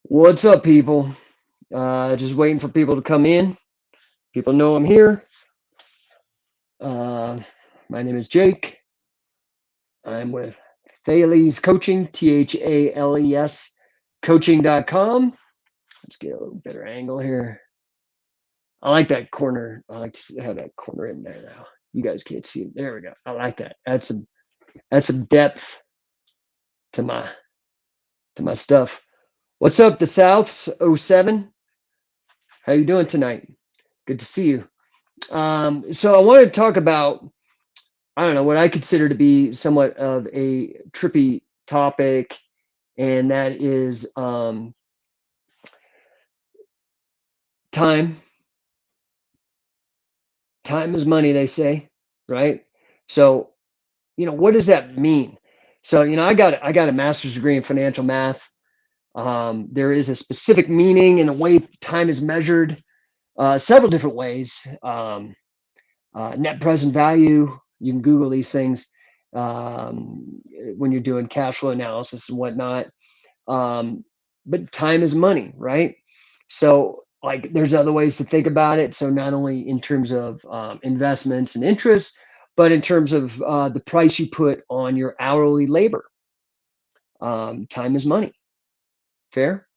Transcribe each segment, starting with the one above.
What's up, people? Just waiting for people to come in. People know I'm here. Uh, my name is Jake. I'm with Thales Coaching, THALES coaching.com. Let's get a little better angle here. I like that corner. I like to have that corner in there now. You guys can't see it. There we go. I like that. That's some depth to my stuff. What's up, the Souths 07? How you doing tonight? Good to see you. So I want to talk about, I don't know, what I consider to be somewhat of a trippy topic, and that is time. Time is money, they say, right? So, what does that mean? So, I got a master's degree in financial math. There is a specific meaning in the way time is measured, several different ways. Net present value. You can Google these things when you're doing cash flow analysis and whatnot. But time is money, right? So, like, there's other ways to think about it. So, not only in terms of investments and interest, but in terms of the price you put on your hourly labor. Time is money. Fair?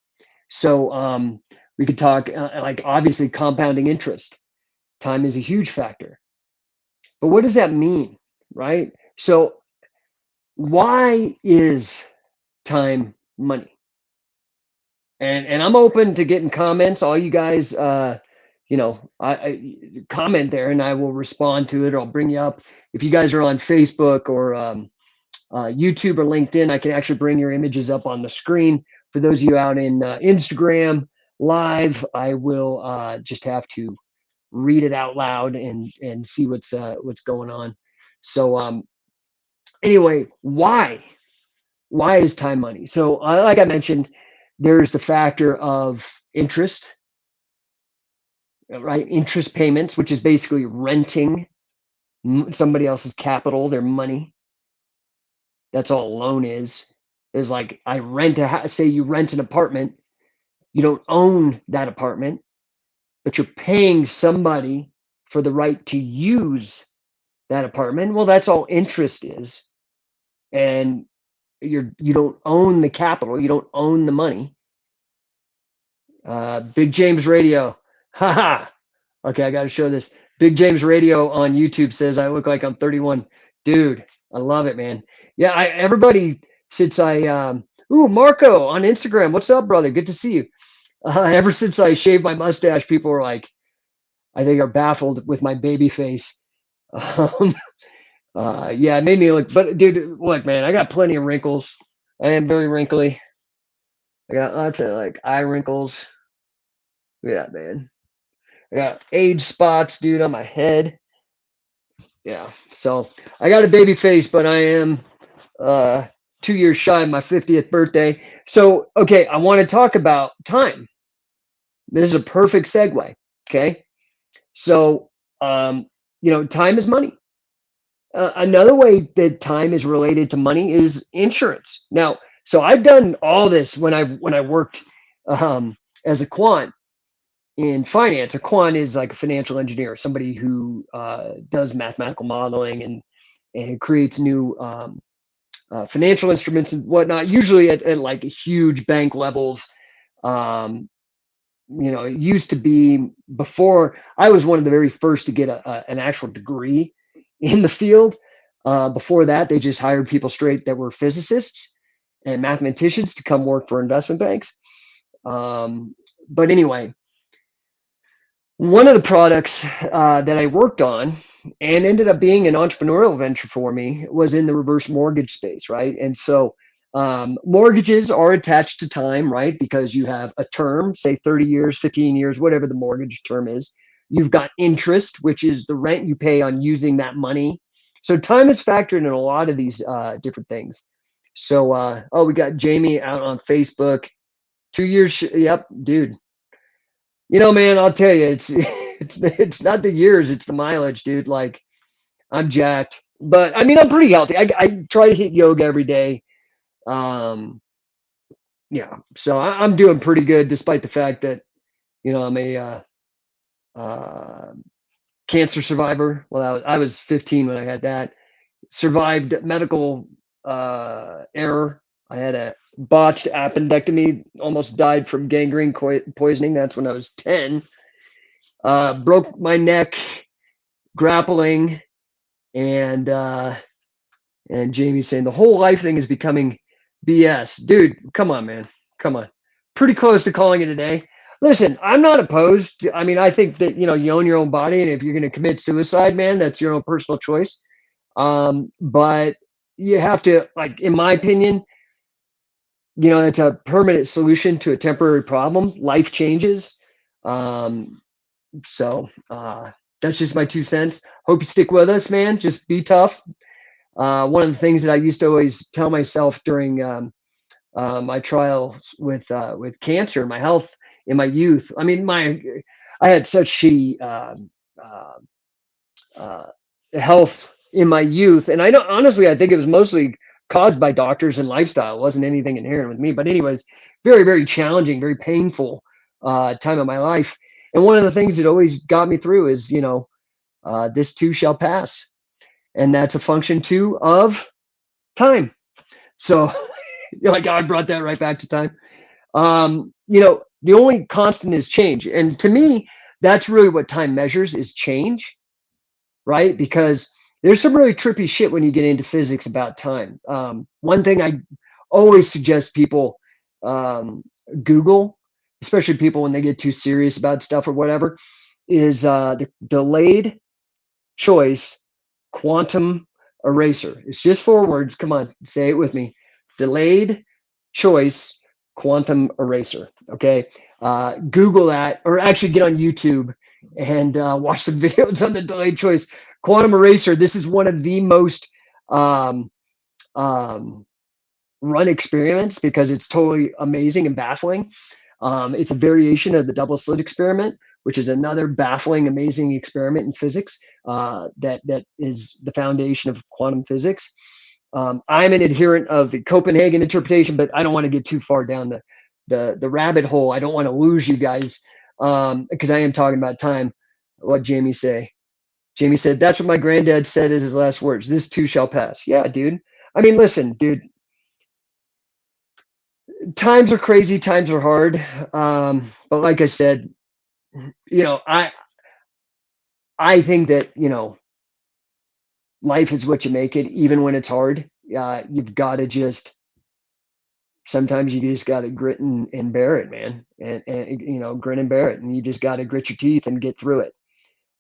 So, we could talk like obviously compounding interest. Time is a huge factor. But what does that mean, right? So why is time money? And I'm open to getting comments. All you guys, I comment there, and I will respond to it. Or I'll bring you up. If you guys are on Facebook or YouTube or LinkedIn, I can actually bring your images up on the screen. For those of you out in Instagram Live, I will just have to read it out loud and see what's going on. So anyway, why is time money? So like I mentioned, there's the factor of interest, right? Interest payments, which is basically renting somebody else's capital, their money. That's all a loan is like I rent say you rent an apartment, you don't own that apartment, but you're paying somebody for the right to use that apartment. Well, that's all interest is. And you don't own the capital, you don't own the money. Big James Radio. Haha. Okay, I got to show this. Big James Radio on YouTube says I look like I'm 31. Dude, I love it, man. Yeah, everybody since Marco on Instagram. What's up, brother? Good to see you. Ever since I shaved my mustache, people are like, I think are baffled with my baby face. Yeah, it made me look, but dude, look, man, I got plenty of wrinkles. I am very wrinkly. I got lots of like eye wrinkles. Yeah, man. I got age spots, dude, on my head. Yeah. So I got a baby face, but I am 2 years shy of my 50th birthday. So, okay, I want to talk about time. This is a perfect segue. Okay. So, time is money. Another way that time is related to money is insurance. Now, so I've done all this when I worked as a quant in finance. A quant is like a financial engineer, somebody who does mathematical modeling and creates new financial instruments and whatnot, usually at like huge bank levels. It used to be, before I was one of the very first to get an actual degree in the field. Before that, they just hired people straight that were physicists and mathematicians to come work for investment banks. But anyway, one of the products that I worked on and ended up being an entrepreneurial venture for me was in the reverse mortgage space, right? And so mortgages are attached to time, right? Because you have a term, say 30 years, 15 years, whatever the mortgage term is. You've got interest, which is the rent you pay on using that money. So time is factored in a lot of these different things. So, we got Jamie out on Facebook. 2 years. Yep, dude. Man, I'll tell you, it's not the years, it's the mileage, dude. Like, I'm jacked, but I mean, I'm pretty healthy. I try to hit yoga every day. yeah, so I'm doing pretty good despite the fact that, I'm a uh, cancer survivor. Well, I was 15 when I had that. Survived medical error. I had a botched appendectomy, almost died from gangrene poisoning. That's when I was 10. Broke my neck grappling, and Jamie's saying the whole life thing is becoming BS. Dude, come on, man. Come on. Pretty close to calling it a day. Listen, I'm not opposed I mean, I think that, you own your own body, and if you're going to commit suicide, man, that's your own personal choice. But you have to, like, in my opinion, it's a permanent solution to a temporary problem. Life changes. Um, so that's just my 2 cents. Hope you stick with us, man. Just be tough. One of the things that I used to always tell myself during my trials with cancer, my health in my youth. I mean, I had such shitty uh, uh, health in my youth, and I know honestly, I think it was mostly caused by doctors and lifestyle. It wasn't anything inherent with me, but anyways, very very challenging, very painful time of my life. And one of the things that always got me through is, this too shall pass, and that's a function too of time. So, like, I brought that right back to time. The only constant is change, and to me, that's really what time measures, is change, right? Because there's some really trippy shit when you get into physics about time. One thing I always suggest people Google, especially people when they get too serious about stuff or whatever, is the delayed choice quantum eraser. It's just 4 words. Come on, say it with me. Delayed choice quantum eraser. Okay. Google that, or actually get on YouTube and watch some videos on the delayed choice quantum eraser. This is one of the most um, um, run experiments because it's totally amazing and baffling. It's a variation of the double slit experiment, which is another baffling, amazing experiment in physics that is the foundation of quantum physics. I'm an adherent of the Copenhagen interpretation, but I don't want to get too far down the rabbit hole. I don't want to lose you guys because I am talking about time. What Jamie say? Jamie said, "That's what my granddad said as his last words. This too shall pass." Yeah, dude. I mean, listen, dude. Times are crazy. Times are hard. But like I said, you know, I I think that life is what you make it, even when it's hard. You've got to just sometimes you just got to grit and bear it, man, and grin and bear it, and you just got to grit your teeth and get through it.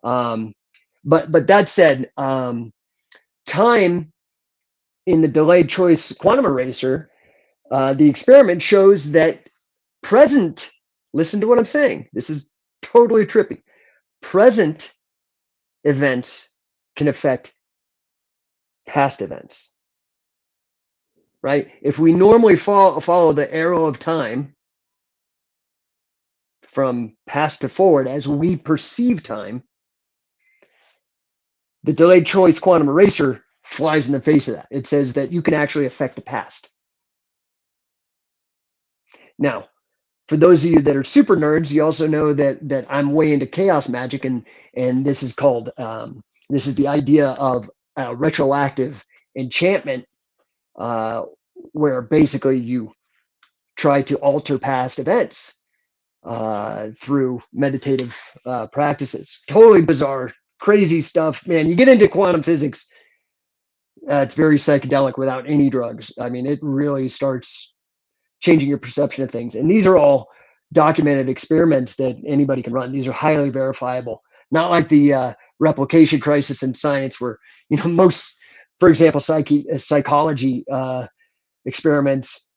Um, but that said, time in the delayed choice quantum eraser, the experiment shows that present. Listen to what I'm saying. This is totally trippy. Present events can affect past events, right? If we normally follow the arrow of time from past to forward as we perceive time, the delayed choice quantum eraser flies in the face of that. It says that you can actually affect the past. Now, for those of you that are super nerds, you also know that I'm way into chaos magic, and this is called this is the idea of retroactive enchantment, where basically you try to alter past events through meditative practices. Totally bizarre, crazy stuff, man. You get into quantum physics, it's very psychedelic without any drugs. I mean, it really starts changing your perception of things. And these are all documented experiments that anybody can run. These are highly verifiable, not like the replication crisis in science where, most, for example, psychology experiments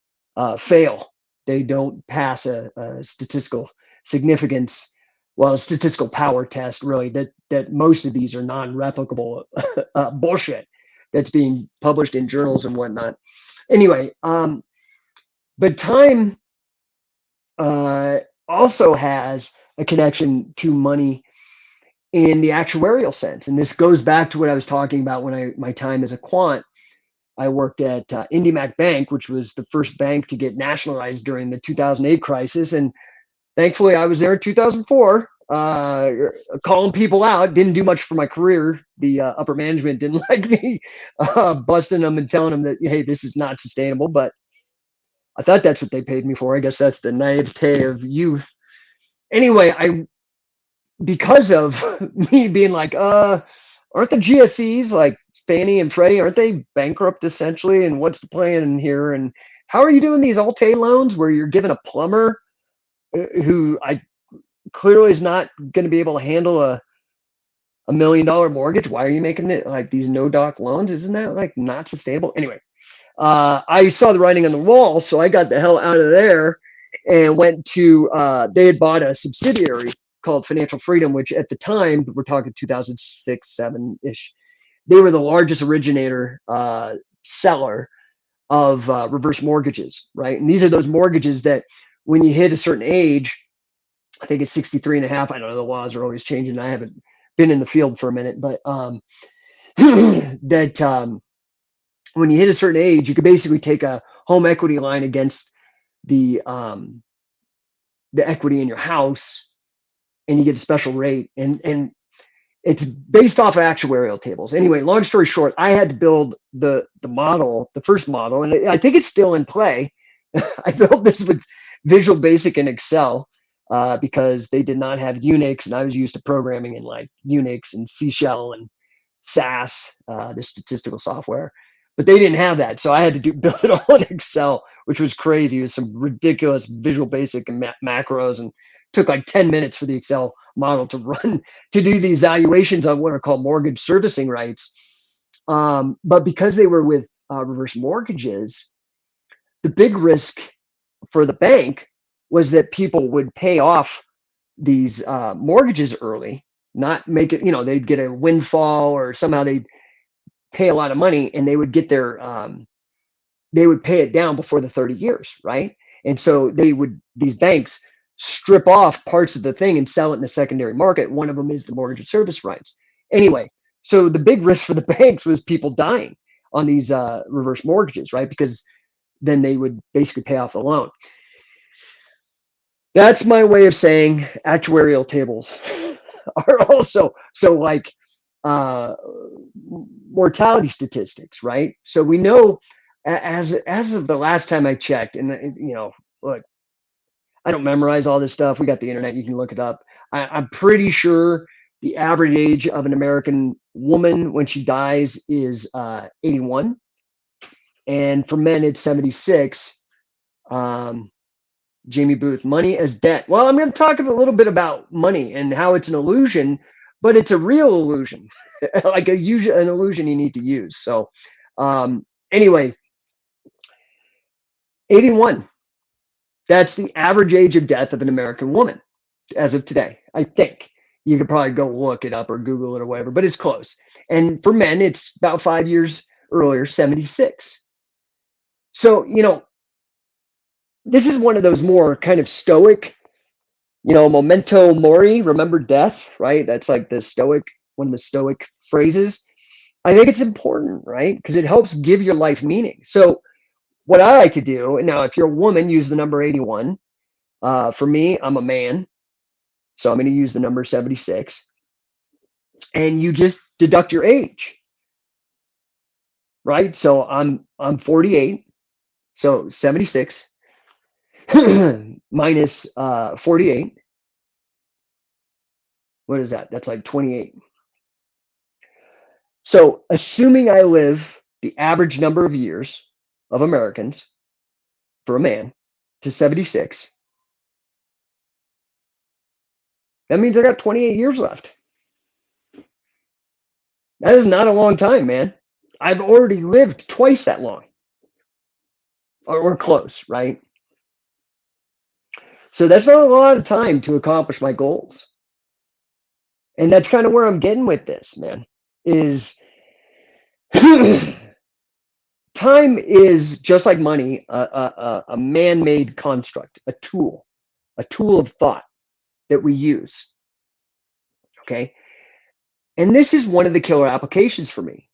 fail. They don't pass a statistical significance, well, a statistical power test, really, that most of these are non-replicable bullshit that's being published in journals and whatnot. Anyway, but time also has a connection to money in the actuarial sense. And this goes back to what I was talking about when my time as a quant. I worked at IndyMac Bank, which was the first bank to get nationalized during the 2008 crisis. And thankfully, I was there in 2004, calling people out. Didn't do much for my career. The upper management didn't like me busting them and telling them that, hey, this is not sustainable. But I thought that's what they paid me for. I guess that's the naivete of youth. Anyway, because of me being like, aren't the GSEs like Fannie and Freddie, aren't they bankrupt essentially? And what's the plan in here? And how are you doing these Alt-A loans where you're giving a plumber who I clearly is not going to be able to handle a $1 million mortgage? Why are you making it like these no doc loans? Isn't that like not sustainable? Anyway, I saw the writing on the wall, so I got the hell out of there and went to, they had bought a subsidiary called Financial Freedom, which at the time, we're talking 2006, 7-ish, they were the largest originator, seller of reverse mortgages, right? And these are those mortgages that when you hit a certain age, I think it's 63 and a half. I don't know, the laws are always changing. I haven't been in the field for a minute, but that when you hit a certain age, you could basically take a home equity line against the equity in your house, and you get a special rate. And it's based off of actuarial tables. Anyway, long story short, I had to build the model, the first model, and I think it's still in play. I built this with Visual Basic and Excel because they did not have Unix, and I was used to programming in like Unix and C Shell and SAS, the statistical software. But they didn't have that, so I had to build it all in Excel, which was crazy. It was some ridiculous Visual Basic and macros, and took like 10 minutes for the Excel model to run to do these valuations on what are called mortgage servicing rights. But because they were with reverse mortgages, the big risk for the bank was that people would pay off these mortgages early, not make it, they'd get a windfall or somehow they'd pay a lot of money, and they would get their, they would pay it down before the 30 years, right? And so these banks strip off parts of the thing and sell it in the secondary market. One of them is the mortgage service rights. Anyway, so the big risk for the banks was people dying on these reverse mortgages, right? Because then they would basically pay off the loan. That's my way of saying actuarial tables are also, so like mortality statistics, right? So we know as of the last time I checked, and look, I don't memorize all this stuff. We got the internet. You can look it up. I'm pretty sure the average age of an American woman when she dies is 81. And for men, it's 76. Jamie Booth, money as debt. Well, I'm going to talk a little bit about money and how it's an illusion, but it's a real illusion, like an illusion you need to use. So anyway, 81. That's the average age of death of an American woman as of today, I think. You could probably go look it up or Google it or whatever, but it's close. And for men, it's about 5 years earlier, 76. So, this is one of those more kind of stoic, memento mori, remember death, right? That's like one of the stoic phrases. I think it's important, right? Because it helps give your life meaning. So what I like to do, now if you're a woman, use the number 81. For me, I'm a man, so I'm going to use the number 76. And you just deduct your age, right? So I'm 48, so 76 minus 48. What is that? That's like 28. So assuming I live the average number of years of Americans for a man to 76, that means I got 28 years left. That is not a long time, man. I've already lived twice that long, or close, right? So that's not a lot of time to accomplish my goals. And that's kind of where I'm getting with this, man, is time is just like money, a man-made construct, a tool of thought that we use. Okay. And this is one of the killer applications for me,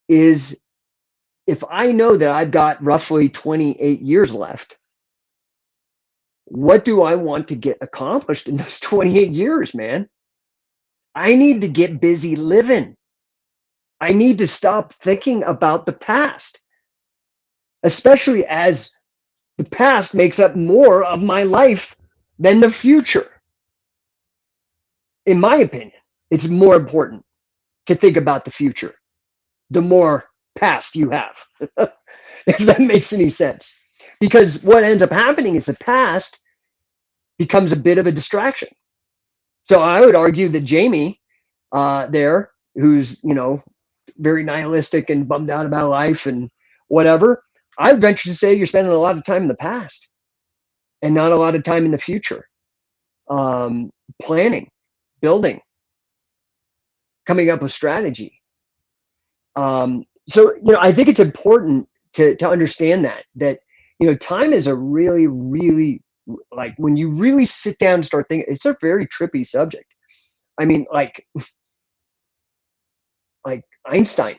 is if I know that I've got roughly 28 years left, what do I want to get accomplished in those 28 years, man? I need to get busy living. I need to stop thinking about the past, especially as the past makes up more of my life than the future. In my opinion, it's more important to think about the future the more past you have, if that makes any sense. Because what ends up happening is the past becomes a bit of a distraction. So I would argue that Jamie there, who's, very nihilistic and bummed out about life and whatever, I would venture to say you're spending a lot of time in the past and not a lot of time in the future. Planning, building, coming up with strategy. So, I think it's important to understand that, time is a really, really, like, when you really sit down and start thinking, it's a very trippy subject. I mean, like Einstein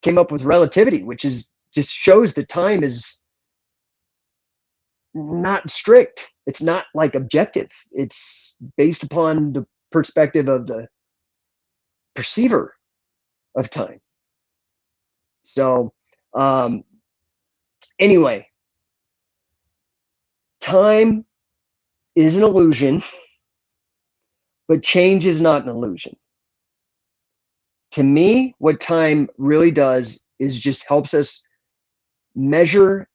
came up with relativity, which is just shows that time is not strict. It's not like objective. It's based upon the perspective of the perceiver of time. So, anyway, time is an illusion, but change is not an illusion. To me, what time really does is just helps us measure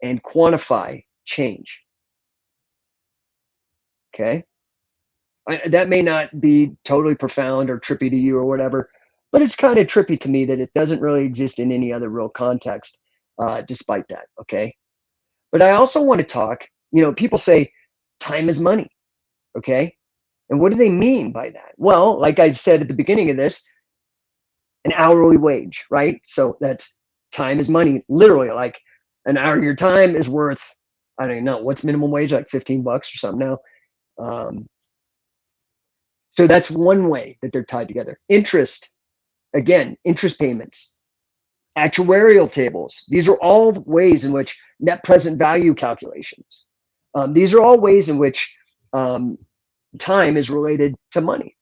and quantify change. Okay? That may not be totally profound or trippy to you or whatever, but it's kind of trippy to me that it doesn't really exist in any other real context, despite that. Okay? But I also want to talk, people say time is money. Okay? And what do they mean by that? Well, like I said at the beginning of this, an hourly wage, right? So that's time is money. Literally, like an hour of your time is worth, I don't even know, what's minimum wage, like $15 or something now. So that's one way that they're tied together. Interest, again, interest payments, actuarial tables. These are all ways in which net present value calculations. These are all ways in which time is related to money.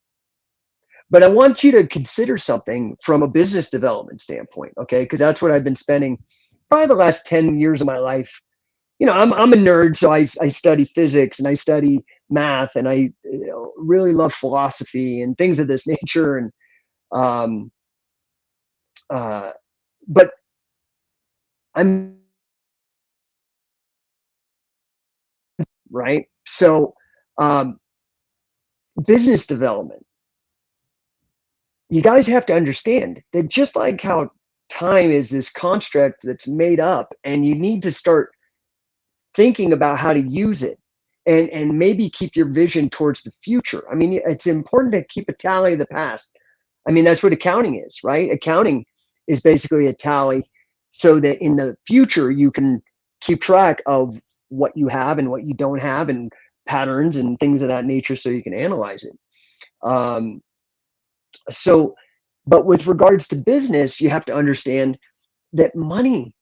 But I want you to consider something from a business development standpoint, okay? Because that's what I've been spending probably the last 10 years of my life. I'm a nerd, so I study physics and I study math and I really love philosophy and things of this nature. And but I'm right. So business development. You guys have to understand that just like how time is this construct that's made up, and you need to start thinking about how to use it and maybe keep your vision towards the future. I mean, it's important to keep a tally of the past. I mean, that's what accounting is, right? Accounting is basically a tally so that in the future you can keep track of what you have and what you don't have and patterns and things of that nature so you can analyze it. So, but with regards to business, you have to understand that money.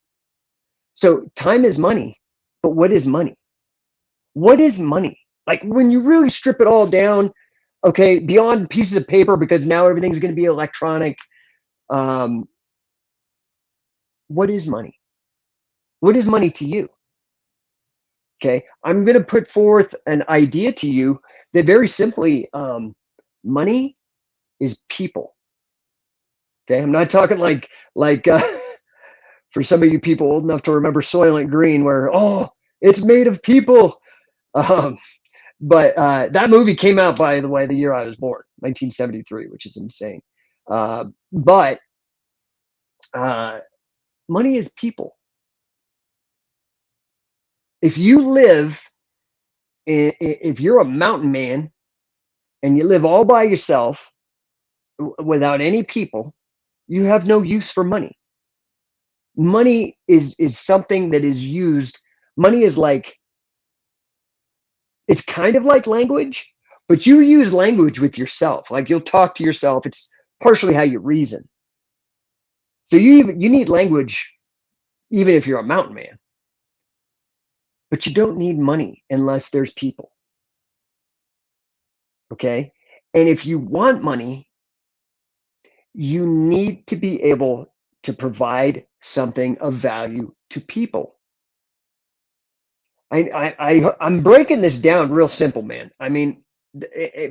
So time is money, but what is money? What is money? Like when you really strip it all down, okay, beyond pieces of paper, because now everything's going to be electronic. What is money? What is money to you? Okay, I'm going to put forth an idea to you that very simply, money is people. Okay, I'm not talking like for some of you people old enough to remember Soylent Green, where it's made of people. But that movie came out, by the way, the year I was born, 1973, which is insane. But money is people. If you live, if you're a mountain man and you live all by yourself without any people, you have no use for money. Money is something that is used. Money is like, it's kind of like language, but you use language with yourself. Like you'll talk to yourself. It's partially how you reason. So you need language, even if you're a mountain man, but you don't need money unless there's people. Okay. And if you want money, you need to be able to provide something of value to people. I'm breaking this down real simple, man. I mean,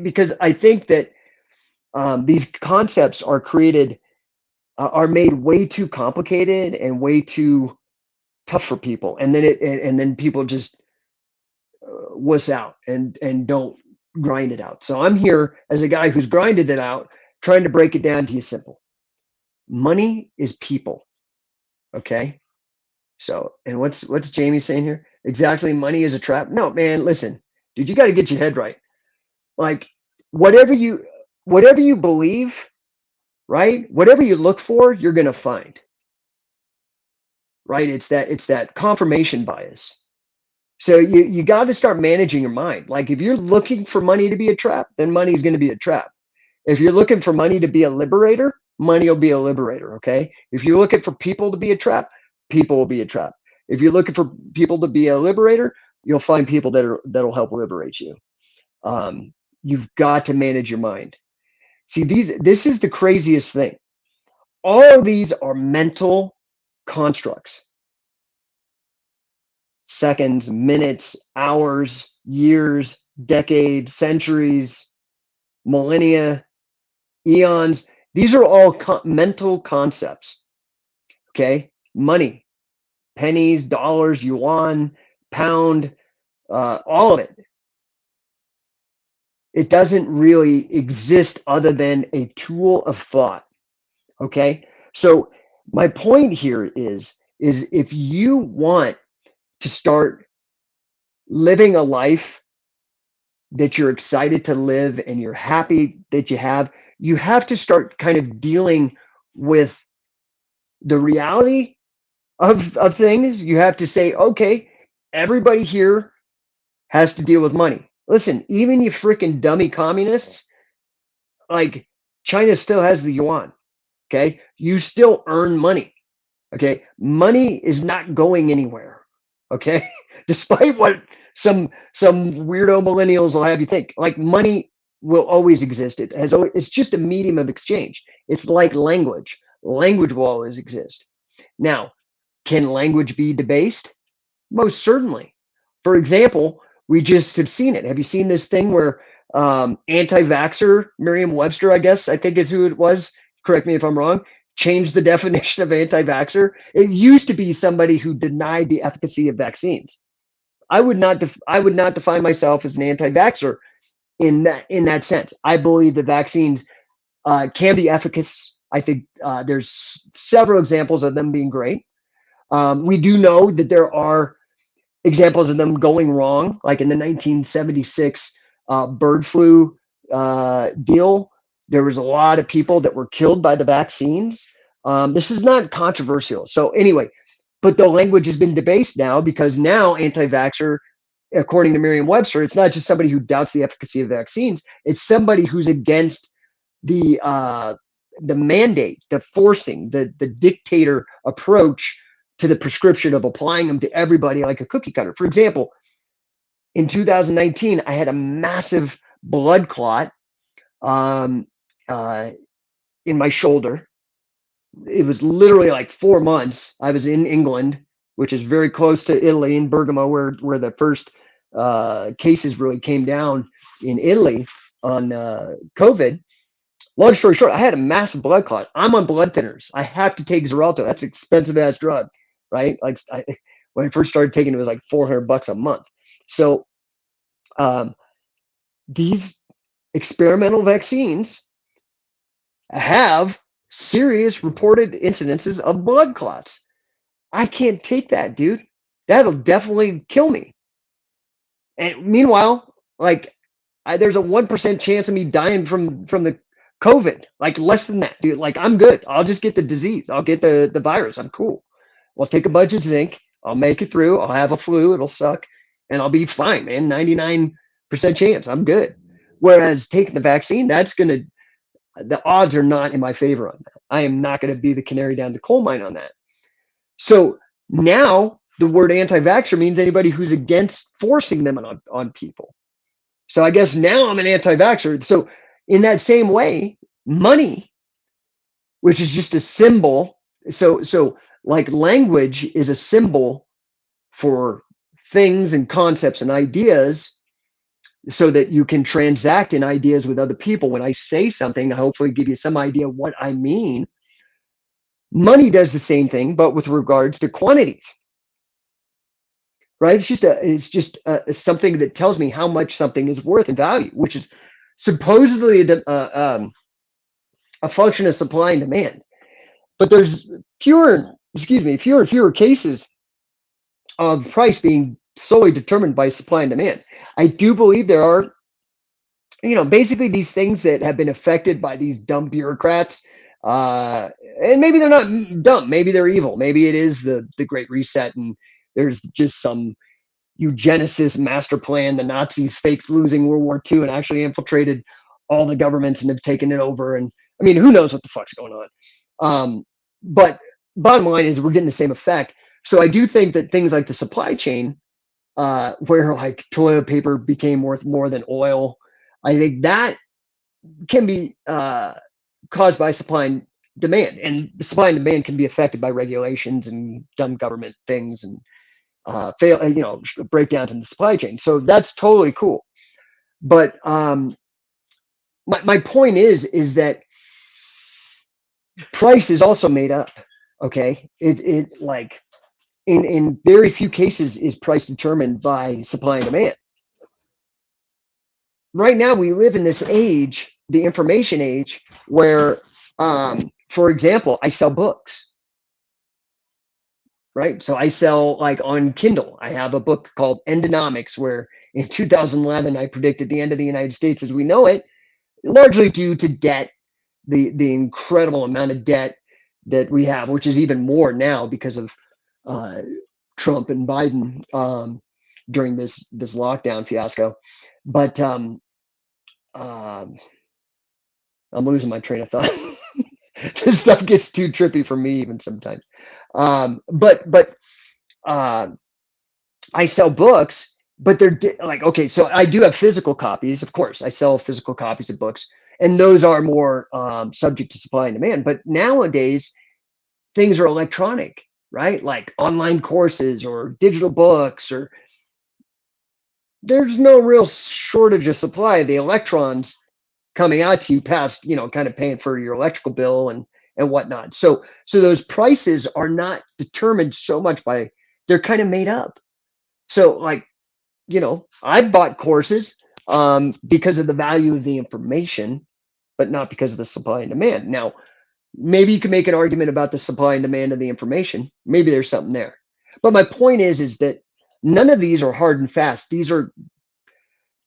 because I think that these concepts are created, are made way too complicated and way too tough for people, and then people just wuss out and don't grind it out. So I'm here as a guy who's grinded it out, trying to break it down to you simple. Money is people. Okay. So, and what's Jamie saying here? Exactly. Money is a trap. No, man, listen, dude, you got to get your head right. Like whatever you believe, right? Whatever you look for, you're going to find, right? It's that confirmation bias. So you got to start managing your mind. Like if you're looking for money to be a trap, then money is going to be a trap. If you're looking for money to be a liberator, money will be a liberator. Okay. If you're looking for people to be a trap, people will be a trap. If you're looking for people to be a liberator, you'll find people that'll help liberate you. You've got to manage your mind. See, this is the craziest thing. All of these are mental constructs. Seconds, minutes, hours, years, decades, centuries, millennia, eons. These are all mental concepts. Okay. Money, pennies, dollars, yuan, pound, all of it. It doesn't really exist other than a tool of thought. Okay. So my point here is if you want to start living a life that you're excited to live and you're happy that you have to start kind of dealing with the reality of things. You have to say, okay, everybody here has to deal with money. Listen, even you freaking dummy communists, like China still has the yuan. Okay. You still earn money. Okay. Money is not going anywhere. Okay. Despite what some weirdo millennials will have you think, like money will always exist. It's just a medium of exchange. It's like language. Language will always exist. Now, can language be debased? Most certainly. For example, we just have seen it. Have you seen this thing where anti-vaxxer, Merriam-Webster, I think is who it was, correct me if I'm wrong, changed the definition of anti-vaxxer? It used to be somebody who denied the efficacy of vaccines. I would not define myself as an anti-vaxxer in that sense. I believe the vaccines can be efficacious. I think there's several examples of them being great. We do know that there are examples of them going wrong, like in the 1976 bird flu deal. There was a lot of people that were killed by the vaccines. This is not controversial. So anyway, but the language has been debased now because now anti-vaxxer, according to Merriam-Webster, it's not just somebody who doubts the efficacy of vaccines. It's somebody who's against the mandate, the forcing, the dictator approach to the prescription of applying them to everybody like a cookie cutter. For example, in 2019, I had a massive blood clot in my shoulder. It was literally like 4 months. I was in England, which is very close to Italy, in Bergamo, where the first cases really came down in Italy on COVID. Long story short, I had a massive blood clot. I'm on blood thinners. I have to take Xarelto. That's an expensive ass drug, right? Like when I first started taking it, was like $400 a month. So these experimental vaccines have serious reported incidences of blood clots. I can't take that, dude. That'll definitely kill me. And meanwhile, like there's a 1% chance of me dying from the COVID, like less than that, dude. Like I'm good. I'll just get the disease. I'll get the virus. I'm cool. I'll take a bunch of zinc. I'll make it through. I'll have a flu. It'll suck, and I'll be fine, man. 99% chance. I'm good. Whereas taking the vaccine, that's gonna the odds are not in my favor on that. I am not going to be the canary down the coal mine on that. So now the word anti-vaxxer means anybody who's against forcing them on people. So I guess now I'm an anti-vaxxer. So in that same way, money, which is just a symbol. So like language is a symbol for things and concepts and ideas so that you can transact in ideas with other people. When I say something, I hopefully give you some idea of what I mean. Money does the same thing, but with regards to quantities, right? It's just something that tells me how much something is worth and value, which is supposedly a function of supply and demand. But there's fewer and fewer cases of price being solely determined by supply and demand. I do believe there are, basically these things that have been affected by these dumb bureaucrats. And maybe they're not dumb. Maybe they're evil. Maybe it is the Great Reset, and there's just some eugenicist master plan. The Nazis faked losing World War II and actually infiltrated all the governments and have taken it over. And I mean, who knows what the fuck's going on? But bottom line is we're getting the same effect. So I do think that things like the supply chain, where like toilet paper became worth more than oil, I think that can be caused by supply and demand, and the supply and demand can be affected by regulations and dumb government things and breakdowns in the supply chain. So that's totally cool. But my point is that price is also made up. Okay, it like in very few cases is price determined by supply and demand. Right now we live in this age, the information age, where for example, I sell books, right? So I sell, like, on Kindle. I have a book called Endonomics, where in 2011 I predicted the end of the United States as we know it, largely due to debt, the incredible amount of debt that we have, which is even more now because of Trump and Biden during this lockdown fiasco. But I'm losing my train of thought. This stuff gets too trippy for me even sometimes. But I sell books, but they're like, okay, so I do have physical copies. Of course, I sell physical copies of books, and those are more subject to supply and demand. But nowadays, things are electronic, right? Like online courses or digital books, or there's no real shortage of supply. The electrons coming out to you past, kind of paying for your electrical bill and whatnot. So those prices are not determined so much by, they're kind of made up. So like, I've bought courses because of the value of the information, but not because of the supply and demand. Now, maybe you can make an argument about the supply and demand of the information. Maybe there's something there. But my point is that none of these are hard and fast. These are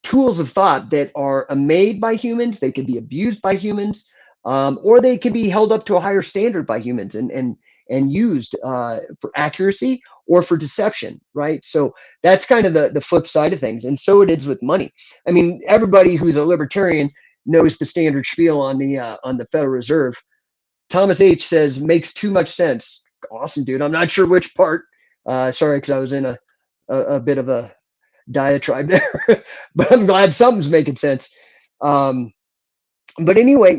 tools of thought that are made by humans. They can be abused by humans, or they can be held up to a higher standard by humans and used for accuracy or for deception, right? So that's kind of the flip side of things. And so it is with money. I mean, everybody who's a libertarian knows the standard spiel on the Federal Reserve. Thomas H. says, makes too much sense. Awesome, dude. I'm not sure which part. Sorry, because I was in a bit of a diatribe there, but I'm glad something's making sense. But anyway,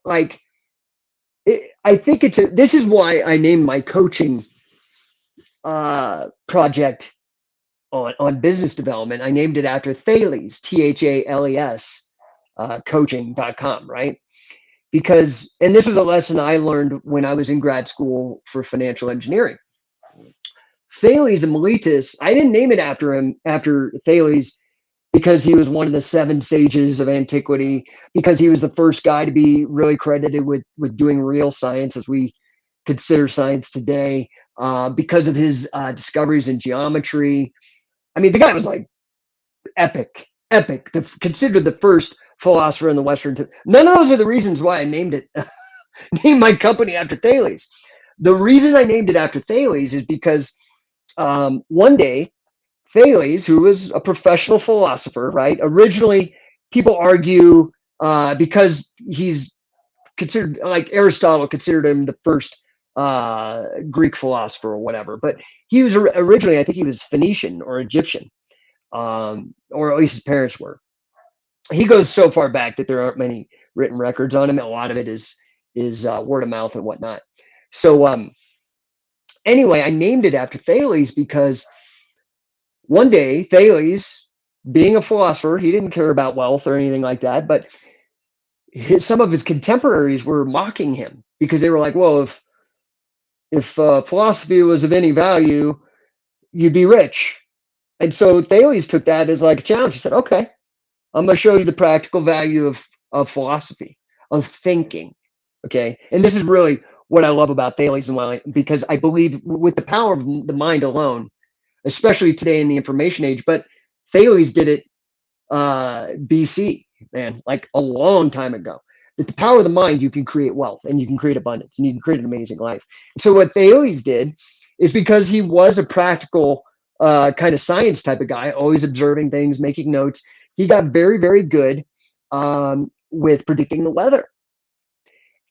I think this is why I named my coaching project on business development. I named it after Thales, THALES, coaching.com, right? Because, and this was a lesson I learned when I was in grad school for financial engineering. Thales and Miletus, I didn't name it after Thales because he was one of the 7 sages of antiquity, because he was the first guy to be really credited with doing real science as we consider science today, because of his discoveries in geometry. I mean, the guy was like epic, considered the first philosopher in the Western. None of those are the reasons why I named my company after Thales. The reason I named it after Thales is because one day, Thales, who was a professional philosopher, right? Originally, people argue because he's considered, like Aristotle considered him the first Greek philosopher or whatever. But he was originally, I think he was Phoenician or Egyptian, or at least his parents were. He goes so far back that there aren't many written records on him. A lot of it is word of mouth and whatnot. So anyway, I named it after Thales because one day Thales, being a philosopher, he didn't care about wealth or anything like that, but some of his contemporaries were mocking him because they were like, well, if philosophy was of any value, you'd be rich. And so Thales took that as like a challenge. He said, okay, I'm going to show you the practical value of philosophy, of thinking. Okay. And this is really what I love about Thales, and why, because I believe with the power of the mind alone, especially today in the information age, but Thales did it BC, man, like a long time ago. That the power of the mind, you can create wealth and you can create abundance and you can create an amazing life. So what Thales did is, because he was a practical kind of science type of guy, always observing things, making notes, he got very, very good with predicting the weather.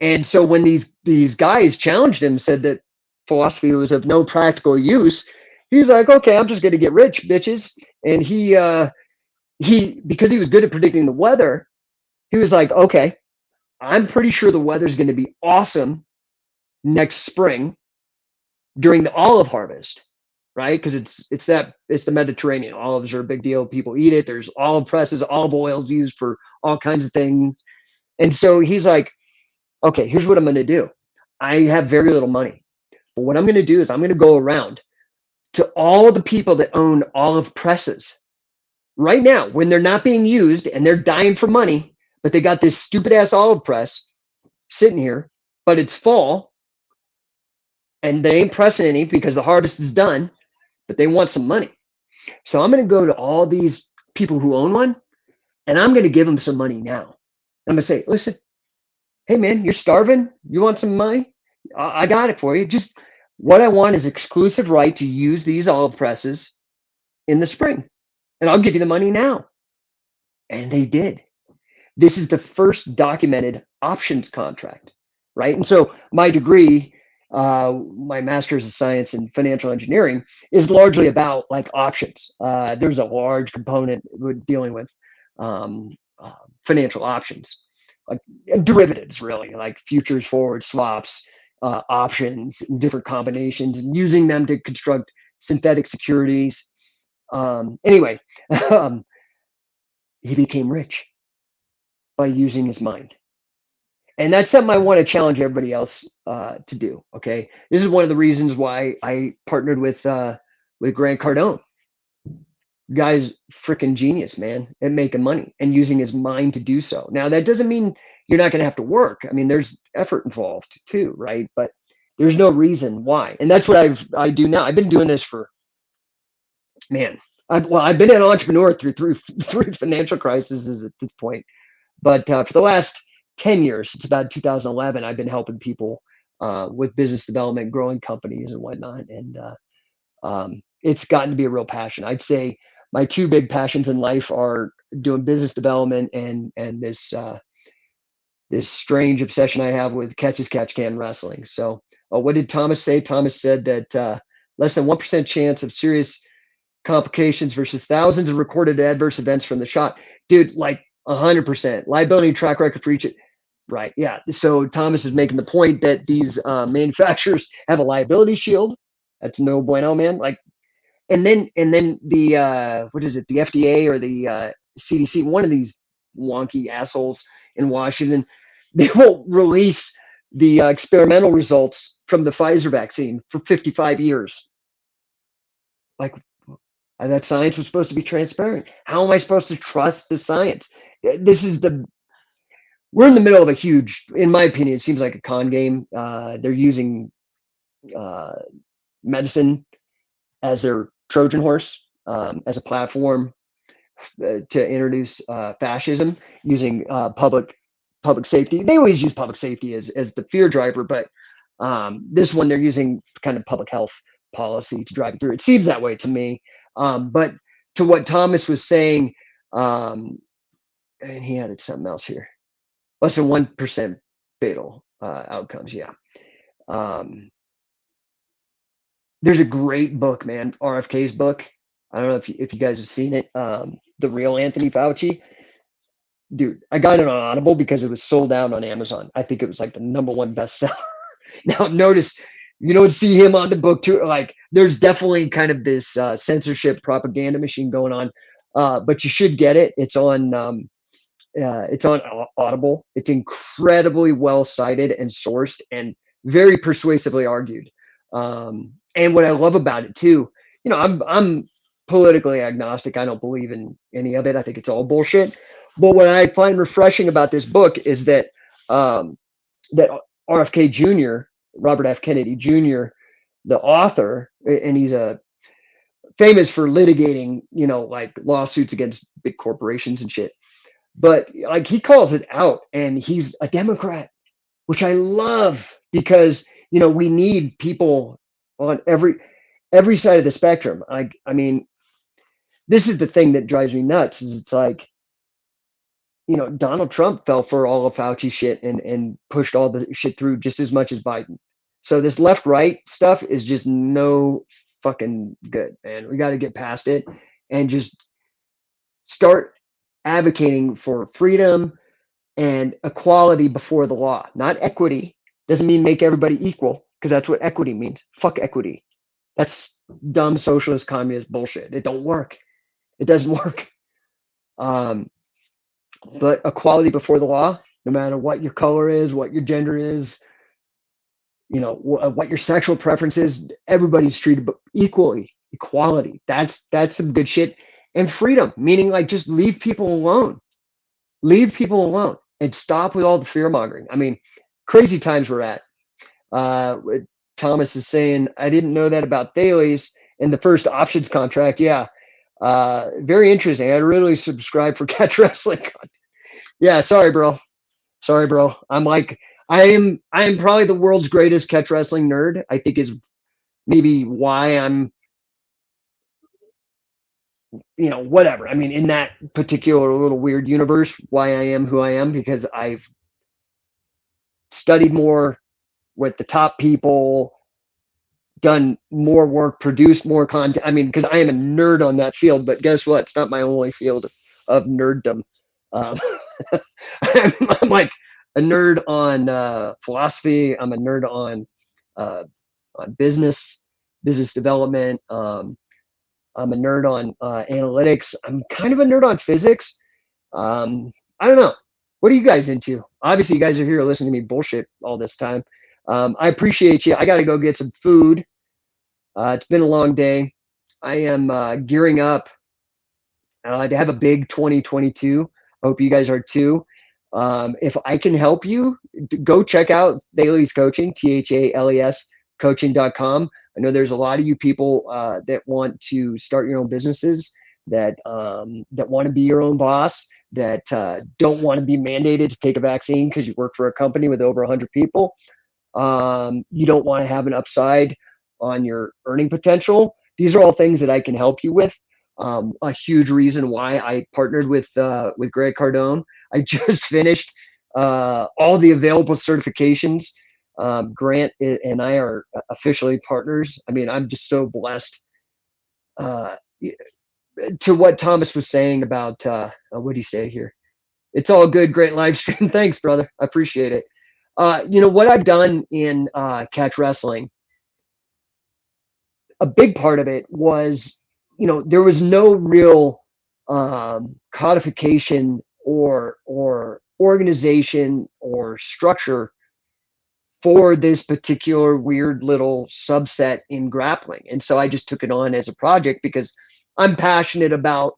And so when these guys challenged him, said that philosophy was of no practical use, he's like, okay, I'm just going to get rich, bitches. And he because he was good at predicting the weather, he was like, okay, I'm pretty sure the weather's going to be awesome next spring during the olive harvest, right? Because it's the Mediterranean. Olives are a big deal. People eat it. There's olive presses, olive oils used for all kinds of things. And so he's like, okay, here's what I'm going to do. I have very little money, but what I'm going to do is I'm going to go around to all the people that own olive presses right now when they're not being used and they're dying for money, but they got this stupid ass olive press sitting here, but it's fall and they ain't pressing any because the harvest is done, but they want some money. So I'm going to go to all these people who own one and I'm going to give them some money now. I'm going to say, listen, hey man, you're starving. You want some money? I got it for you. Just what I want is exclusive right to use these olive presses in the spring. And I'll give you the money now. And they did. This is the first documented options contract, right? And so my degree, my master's of science in financial engineering, is largely about like options. There's a large component we're dealing with financial options, like derivatives, really, like futures, forwards, swaps, options, different combinations, and using them to construct synthetic securities. Anyway, he became rich by using his mind. And that's something I want to challenge everybody else to do. Okay, this is one of the reasons why I partnered with Grant Cardone. The guy's freaking genius, man, at making money and using his mind to do so. Now that doesn't mean you're not going to have to work. I mean, there's effort involved too, right? But there's no reason why, and that's what I do now. I've been doing this for, man. I've been an entrepreneur through three financial crises at this point, but for the last 10 years, it's about 2011, I've been helping people with business development, growing companies and whatnot. And it's gotten to be a real passion. I'd say my two big passions in life are doing business development and this strange obsession I have with catch as catch can wrestling. So what did Thomas say? Thomas said that less than 1% chance of serious complications versus thousands of recorded adverse events from the shot. Dude, like 100% liability track record for each. Right. Yeah. So Thomas is making the point that these manufacturers have a liability shield. That's no bueno, man. Like, and then the what is it? The FDA or the CDC, one of these wonky assholes in Washington, they won't release the experimental results from the Pfizer vaccine for 55 years. Like, that science was supposed to be transparent. How am I supposed to trust the science? We're in the middle of a huge, in my opinion, it seems like a con game. They're using medicine as their Trojan horse, as a platform to introduce fascism, using public safety. They always use public safety as the fear driver, but this one they're using kind of public health policy to drive it through. It seems that way to me. But to what Thomas was saying, and he added something else here. Less than 1% fatal outcomes. Yeah. Um, there's a great book, man, RFK's book. I don't know if you guys have seen it. The Real Anthony Fauci. Dude, I got it on Audible because it was sold out on Amazon. I think it was like the #1 bestseller. Now, notice you don't see him on the book too. Like, there's definitely kind of this censorship propaganda machine going on, but you should get it. It's on Audible. It's incredibly well cited and sourced, and very persuasively argued. And what I love about it too, I'm politically agnostic. I don't believe in any of it. I think it's all bullshit. But what I find refreshing about this book is that RFK Jr., Robert F. Kennedy Jr., the author, and he's famous for litigating, like lawsuits against big corporations and shit. But like, he calls it out, and he's a Democrat, which I love, because we need people on every side of the spectrum. I mean, this is the thing that drives me nuts. Is it's like, Donald Trump fell for all of Fauci shit and pushed all the shit through just as much as Biden. So this left right stuff is just no fucking good, man. We got to get past it and just start advocating for freedom and equality before the law, not equity. Doesn't mean make everybody equal, because that's what equity means. Fuck equity. That's dumb socialist communist bullshit. It don't work. It doesn't work. But equality before the law, no matter what your color is, what your gender is, what your sexual preference is, everybody's treated equally. Equality. That's some good shit. And freedom, meaning like, just leave people alone. Leave people alone and stop with all the fear mongering. I mean, crazy times we're at. Thomas is saying, I didn't know that about thales in the first options contract. Yeah. Very interesting. I really subscribe for catch wrestling. Yeah. Sorry, bro. I am probably the world's greatest catch wrestling nerd. I think is maybe why I'm, whatever. I mean, in that particular little weird universe, why I am who I am, because I've studied more with the top people, done more work, produced more content. I mean, because I am a nerd on that field, but guess what? It's not my only field of nerddom. Um, I'm like a nerd on philosophy. I'm a nerd on business development. I'm a nerd on analytics. I'm kind of a nerd on physics. I don't know. What are you guys into? Obviously, you guys are here listening to me bullshit all this time. I appreciate you. I got to go get some food. It's been a long day. I am gearing up to have a big 2022. I hope you guys are too. If I can help you, go check out Thales Coaching, THALES coaching.com. I know there's a lot of you people that want to start your own businesses, that want to be your own boss, that don't want to be mandated to take a vaccine because you work for a company with over 100 people. You don't want to have an upside on your earning potential. These are all things that I can help you with. A huge reason why I partnered with Greg Cardone. I just finished all the available certifications. Grant and I are officially partners. I mean, I'm just so blessed. To what Thomas was saying about what do you say here? It's all good. Great live stream. Thanks, brother. I appreciate it. What I've done in catch wrestling, a big part of it was, there was no real codification or organization or structure for this particular weird little subset in grappling. And so I just took it on as a project because I'm passionate about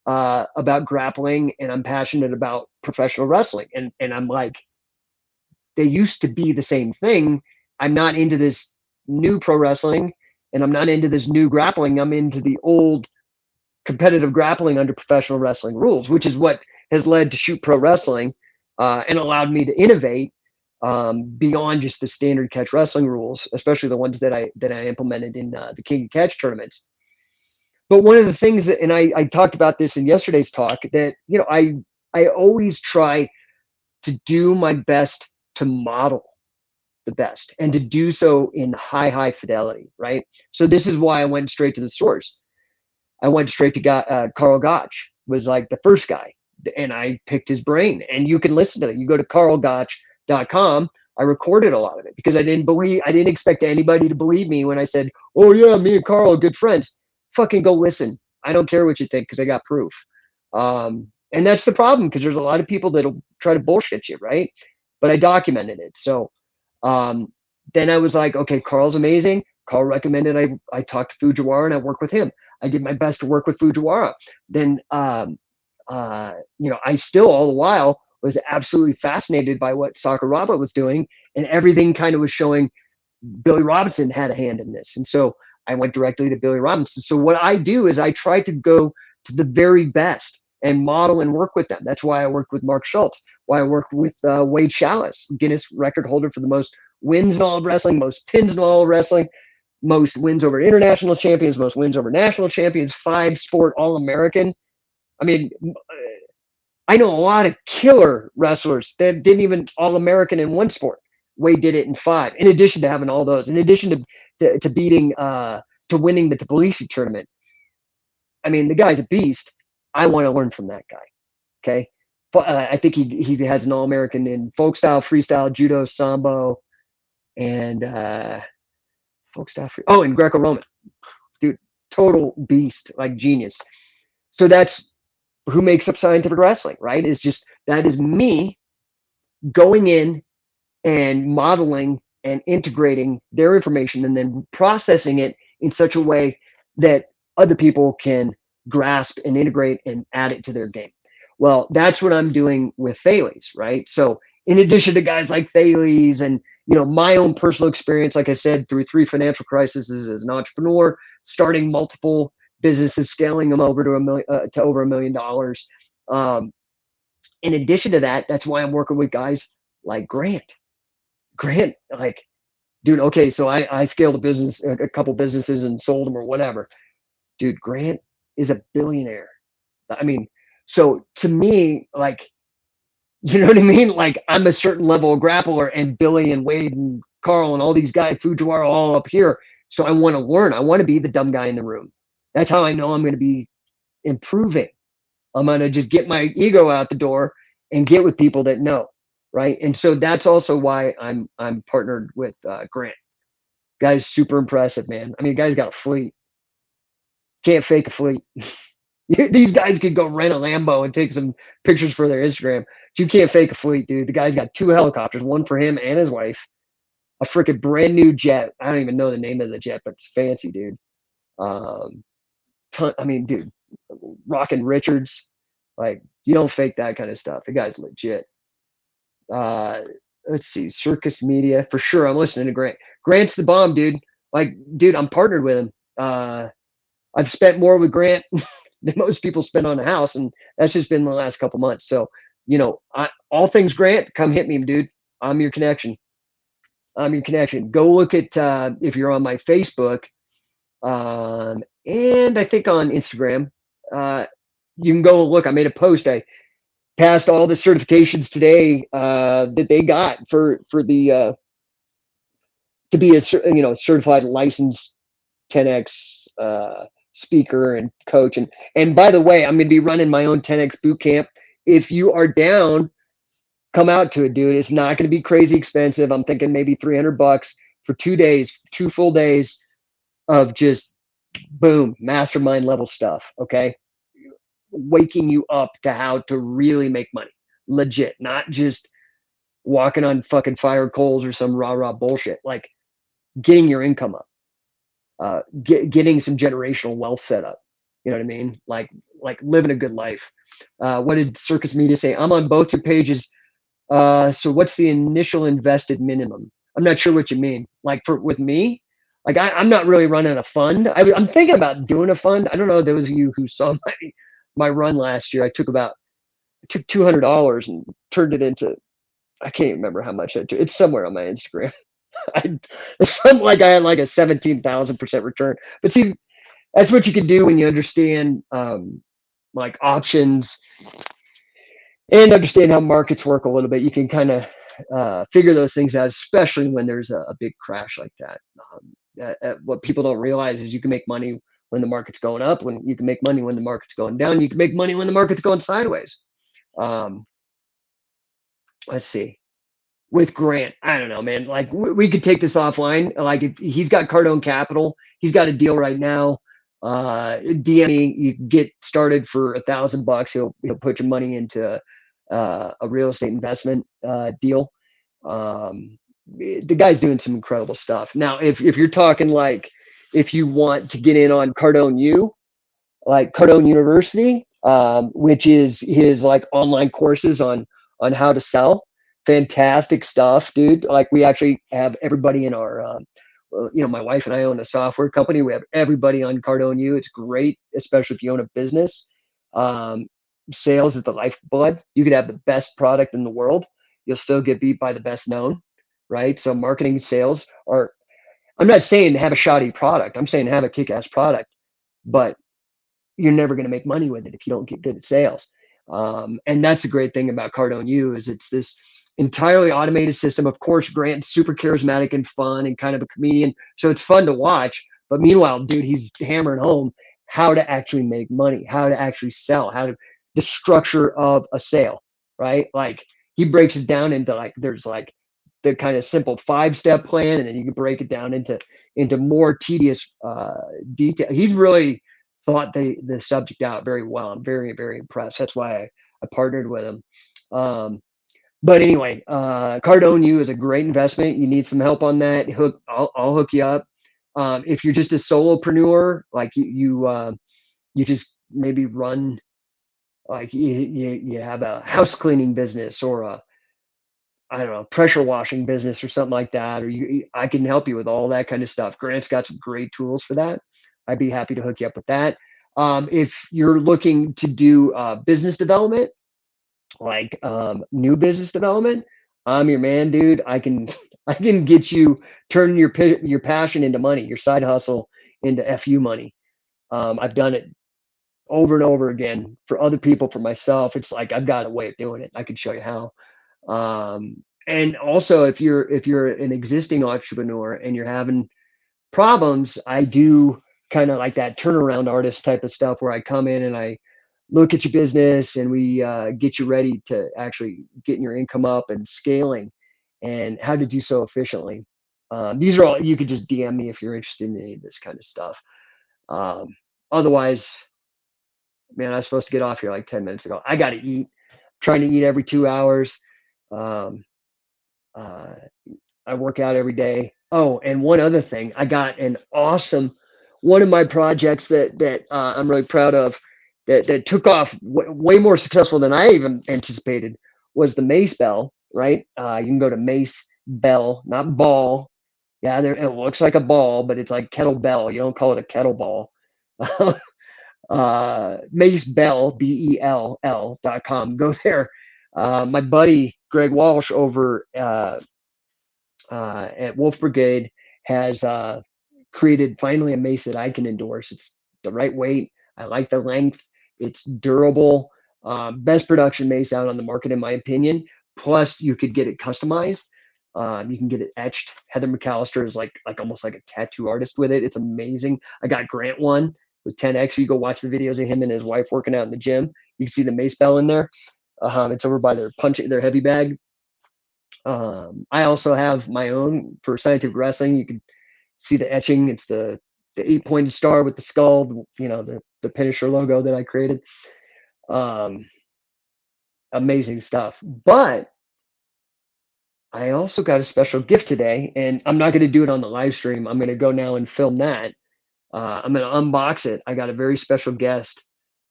grappling, and I'm passionate about professional wrestling. And I'm like, they used to be the same thing. I'm not into this new pro wrestling, and I'm not into this new grappling. I'm into the old competitive grappling under professional wrestling rules, which is what has led to Shoot Pro Wrestling and allowed me to innovate beyond just the standard catch wrestling rules, especially the ones that I implemented in the King of Catch tournaments. But one of the things that, and I talked about this in yesterday's talk, that I always try to do my best to model the best and to do so in high fidelity, right? So this is why I went straight to the source. I went straight to Carl Gotch, was like the first guy, and I picked his brain. And you can listen to it. You go to carlgotch.com. I recorded a lot of it because I didn't expect anybody to believe me when I said, "Oh yeah, me and Carl are good friends." Fucking go listen. I don't care what you think because I got proof. And that's the problem, because there's a lot of people that'll try to bullshit you, right? But I documented it. So then I was like, okay, Carl's amazing. Carl recommended I talk to Fujiwara and I work with him. I did my best to work with Fujiwara. Then, I still all the while was absolutely fascinated by what Sakuraba was doing, and everything kind of was showing Billy Robinson had a hand in this. And so I went directly to Billy Robinson. So what I do is I try to go to the very best and model and work with them. That's why I worked with Mark Schultz, why I worked with Wade Chalice, Guinness record holder for the most wins in all of wrestling, most pins in all of wrestling, most wins over international champions, most wins over national champions, 5-sport All-American. I mean, I know a lot of killer wrestlers that didn't even All-American in one sport. Wade did it in 5, in addition to having all those, in addition to beating, to winning the Tbilisi tournament. I mean, the guy's a beast. I want to learn from that guy. Okay. But I think he has an All-American in folk style, freestyle, judo, sambo, and folk style. And Greco-Roman. Dude, total beast, like genius. So that's who makes up scientific wrestling, right? That is me going in and modeling and integrating their information and then processing it in such a way that other people can grasp and integrate and add it to their game. Well, that's what I'm doing with Thales, right? So in addition to guys like Thales and, my own personal experience, like I said, through 3 financial crises as an entrepreneur, starting multiple businesses, scaling them over to over $1 million. In addition to that, that's why I'm working with guys like Grant, like, dude, okay, so I scaled a couple businesses and sold them or whatever. Dude, Grant is a billionaire. I mean, so to me, like, you know what I mean? Like, I'm a certain level of grappler, and Billy and Wade and Carl and all these guys, Fujiwara, all up here. So I want to learn. I want to be the dumb guy in the room. That's how I know I'm going to be improving. I'm going to just get my ego out the door and get with people that know, right? And so that's also why I'm partnered with Grant. Guy's super impressive, man. I mean, guy's got a fleet. Can't fake a fleet. These guys could go rent a Lambo and take some pictures for their Instagram. But you can't fake a fleet, dude. The guy's got 2 helicopters, one for him and his wife, a freaking brand new jet. I don't even know the name of the jet, but it's fancy, dude. Dude, rocking Richards. Like, you don't fake that kind of stuff. The guy's legit. Let's see, Circus Media, for sure. I'm listening to Grant. Grant's the bomb, dude. Like, dude, I'm partnered with him. I've spent more with Grant than most people spend on a house, and that's just been the last couple months. So, all things Grant, come hit me, dude. I'm your connection. Go look at if you're on my Facebook, and I think on Instagram. You can go look. I made a post. I passed all the certifications today that they got for the to be a certified licensed 10x speaker and coach. And by the way, I'm going to be running my own 10x boot camp. If you are down, come out to it, dude. It's not going to be crazy expensive. I'm thinking maybe $300 for 2 days, 2 full days of just boom, mastermind level stuff. Okay. Waking you up to how to really make money. Legit, not just walking on fucking fire coals or some rah-rah bullshit. Like, getting your income up. Getting some generational wealth set up. You know what I mean? Like living a good life. What did Circus Media say? I'm on both your pages. So what's the initial invested minimum? I'm not sure what you mean. Like, with me, like I'm not really running a fund. I'm thinking about doing a fund. I don't know those of you who saw my run last year. I took $200 and turned it into, I can't remember how much I took. It's somewhere on my Instagram. It's something like I had like a 17,000% return. But see, that's what you can do when you understand like options and understand how markets work a little bit. You can kind of figure those things out, especially when there's a big crash like that. What people don't realize is you can make money when the market's going up, when you can make money when the market's going down, you can make money when the market's going sideways. Um, let's see. With Grant, I don't know, man. Like we could take this offline. Like if he's got Cardone Capital, he's got a deal right now. DM me, you can get started for $1,000. He'll put your money into a real estate investment deal. The guy's doing some incredible stuff. Now, if you're talking like if you want to get in on Cardone U, like Cardone University, which is his like online courses on how to sell. Fantastic stuff, dude. Like we actually have everybody in our, my wife and I own a software company. We have everybody on Cardone U. It's great, especially if you own a business. Sales is the lifeblood. You could have the best product in the world. You'll still get beat by the best known, right? So marketing and sales are, I'm not saying have a shoddy product. I'm saying have a kick-ass product, but you're never going to make money with it if you don't get good at sales. And that's the great thing about Cardone U is it's this entirely automated system. Of course, Grant's super charismatic and fun and kind of a comedian, so it's fun to watch. But meanwhile, dude, he's hammering home how to actually make money, how to actually sell, the structure of a sale, right? Like he breaks it down into like there's like the kind of simple 5-step plan, and then you can break it down into more tedious detail. He's really thought the subject out very well. I'm very, very impressed. That's why I partnered with him. But anyway, Cardone U is a great investment. You need some help on that. I'll hook you up. If you're just a solopreneur, like you just maybe run, like you have a house cleaning business or I don't know, pressure washing business or something like that, or I can help you with all that kind of stuff. Grant's got some great tools for that. I'd be happy to hook you up with that. If you're looking to do business development, like new business development, I'm your man, dude. I can get you turning your passion into money, your side hustle into FU money. I've done it over and over again for other people, for myself. It's like I've got a way of doing it. I can show you how. And also, if you're an existing entrepreneur and you're having problems, I do kind of like that turnaround artist type of stuff where I come in and I look at your business and we get you ready to actually getting your income up and scaling and how to do so efficiently. These are all, you could just DM me if you're interested in any of this kind of stuff. Otherwise, man, I was supposed to get off here like 10 minutes ago. I got to eat. I'm trying to eat every 2 hours. I work out every day. Oh, and one other thing, I got an awesome, one of my projects that I'm really proud of that took off way more successful than I even anticipated was the Macebell, right? You can go to Macebell, not ball. Yeah, it looks like a ball, but it's like kettlebell. You don't call it a kettleball. Macebell, BELL.com. Go there. My buddy Greg Walsh over at Wolf Brigade has created finally a mace that I can endorse. It's the right weight. I like the length. It's durable. Best production mace out on the market, in my opinion. Plus, you could get it customized. You can get it etched. Heather McAllister is like almost like a tattoo artist with it. It's amazing. I got Grant one with 10X. You go watch the videos of him and his wife working out in the gym. You can see the Macebell in there. It's over by their heavy bag. I also have my own for scientific wrestling. You can see the etching. It's the 8-pointed star with the skull, the Punisher logo that I created. Amazing stuff. But I also got a special gift today, and I'm not going to do it on the live stream. I'm going to go now and film that. I'm going to unbox it. I got a very special guest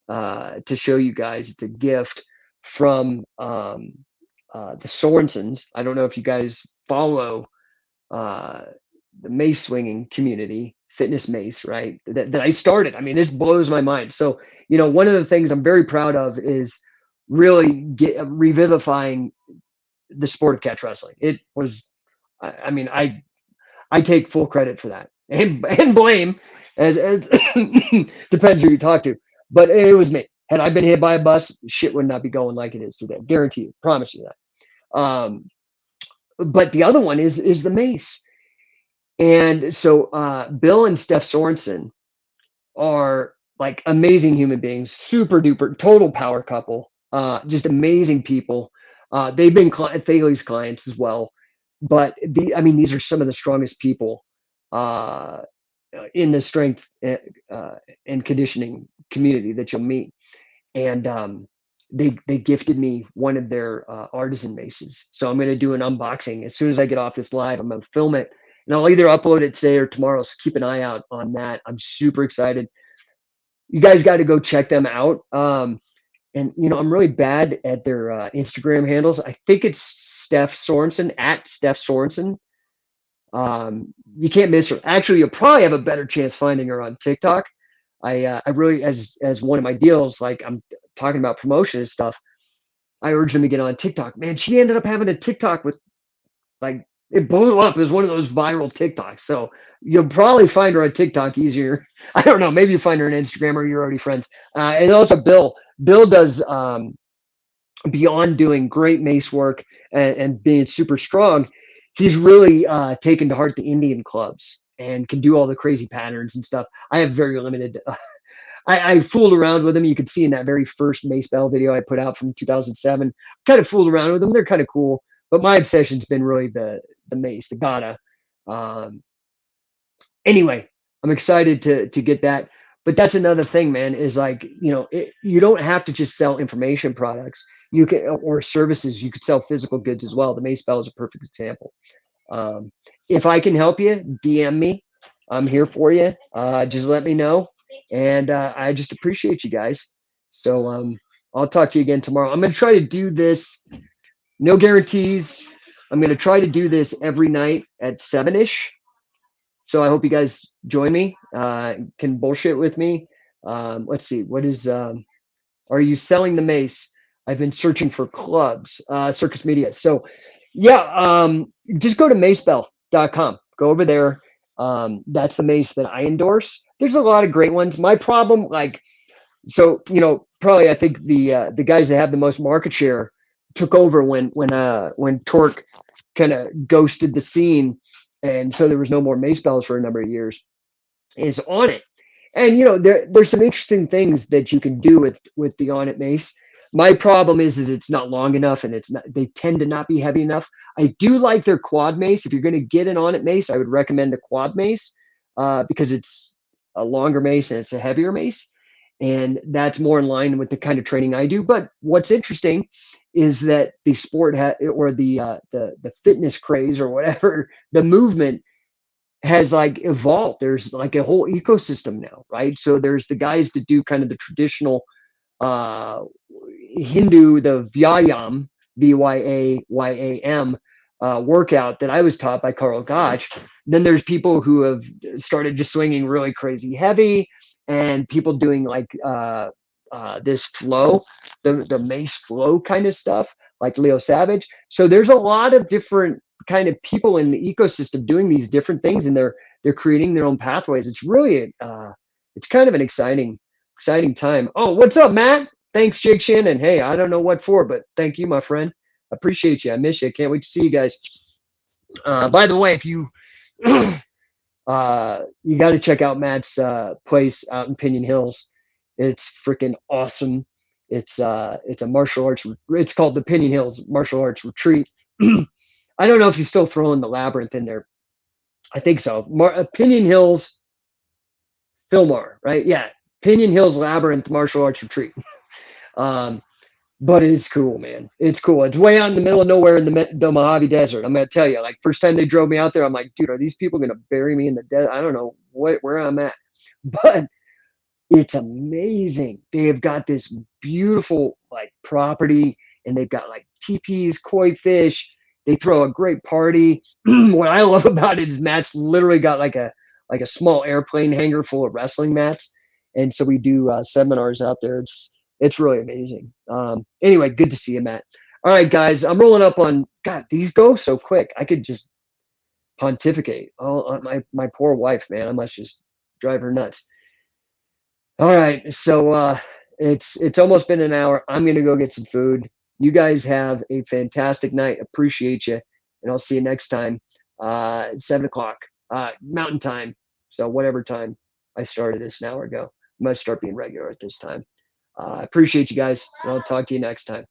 to show you guys. It's a gift from the Sorensens. I don't know if you guys follow the mace swinging community, fitness mace, right? That I started. I mean, this blows my mind. So, one of the things I'm very proud of is really revivifying the sport of catch wrestling. It was, I mean, I take full credit for that and blame as depends who you talk to, but it was me. Had I been hit by a bus, shit would not be going like it is today. Guarantee you, promise you that. but the other one is the mace. And so Bill and Steph Sorensen are like amazing human beings, super duper, total power couple, just amazing people. They've been Thales clients as well, but I mean, these are some of the strongest people uh, in the strength and conditioning community that you'll meet. And they gifted me one of their artisan maces. So I'm going to do an unboxing as soon as I get off this live. I'm going to film it, and I'll either upload it today or tomorrow. So keep an eye out on that. I'm super excited. You guys got to go check them out. And I'm really bad at their Instagram handles. I think it's Steph Sorensen at Steph Sorensen. You can't miss her. Actually, you'll probably have a better chance finding her on TikTok. I really, as one of my deals, like I'm talking about promotion and stuff, I urged them to get on TikTok. Man, she ended up having a TikTok with like it blew up. It was one of those viral TikToks. So you'll probably find her on TikTok easier. I don't know. Maybe you find her on Instagram or you're already friends. And also Bill. Bill does beyond doing great mace work and being super strong. He's really taken to heart the Indian clubs and can do all the crazy patterns and stuff. I have very limited. I fooled around with them. You could see in that very first Macebell video I put out from 2007. Kind of fooled around with them. They're kind of cool, but my obsession's been really the mace, the Gata. Um, anyway, I'm excited to get that. But that's another thing, man. Is like you don't have to just sell information products. You can or services. You could sell physical goods as well. The Macebell is a perfect example. Um, if I can help you, DM me. I'm here for you. Just let me know. And I just appreciate you guys. So I'll talk to you again tomorrow. I'm going to try to do this. No guarantees. I'm going to try to do this every night at 7-ish. So I hope you guys join me. Can bullshit with me. Let's see. What is, are you selling the mace? I've been searching for clubs, Circus Media. So yeah, just go to macebell.com. Go over there. That's the mace that I endorse. There's a lot of great ones. My problem, probably I think the guys that have the most market share took over when Torque kind of ghosted the scene, and so there was no more Macebells for a number of years. Is on it, and there's some interesting things that you can do with the on it mace. My problem is it's not long enough, and they tend to not be heavy enough. I do like their quad mace. If you're going to get an on it mace, I would recommend the quad mace because it's a longer mace and it's a heavier mace, and that's more in line with the kind of training I do. But what's interesting is that the sport or the fitness craze or whatever, the movement has like evolved. There's like a whole ecosystem now, right? So there's the guys that do kind of the traditional uh, Hindu, the Vyayam, Vyayam workout that I was taught by Carl Gotch. Then there's people who have started just swinging really crazy heavy, and people doing like this flow, the mace flow kind of stuff, like Leo Savage. So there's a lot of different kind of people in the ecosystem doing these different things, and they're creating their own pathways. It's really it's kind of an exciting time. Oh, what's up, Matt? Thanks, Jake Shannon. Hey, I don't know what for, but thank you, my friend. Appreciate you. I miss you. Can't wait to see you guys. By the way, if you you got to check out Matt's place out in Pinion Hills. It's freaking awesome. It's a martial arts. It's called the Pinion Hills Martial Arts Retreat. I don't know if he's still throwing the labyrinth in there. I think so. Pinion Hills Fillmore, right? Yeah, Pinion Hills Labyrinth Martial Arts Retreat. But it's cool, man. It's cool. It's way out in the middle of nowhere in the Mojave Desert. I'm gonna tell you, like first time they drove me out there, I'm like, dude, are these people gonna bury me in the desert? I don't know where I'm at, but it's amazing. They have got this beautiful like property, and they've got like teepees, koi fish. They throw a great party. What I love about it is Matt's literally got like a small airplane hangar full of wrestling mats, and so we do seminars out there. It's really amazing. Anyway, good to see you, Matt. All right, guys, I'm rolling up on. God, these go so quick. I could just pontificate. Oh, my poor wife, man. I must just drive her nuts. All right, so it's almost been an hour. I'm gonna go get some food. You guys have a fantastic night. Appreciate you. and I'll see you next time, 7 o'clock Mountain Time. So whatever time I started this an hour ago, I must start being regular at this time. I appreciate you guys. And I'll talk to you next time.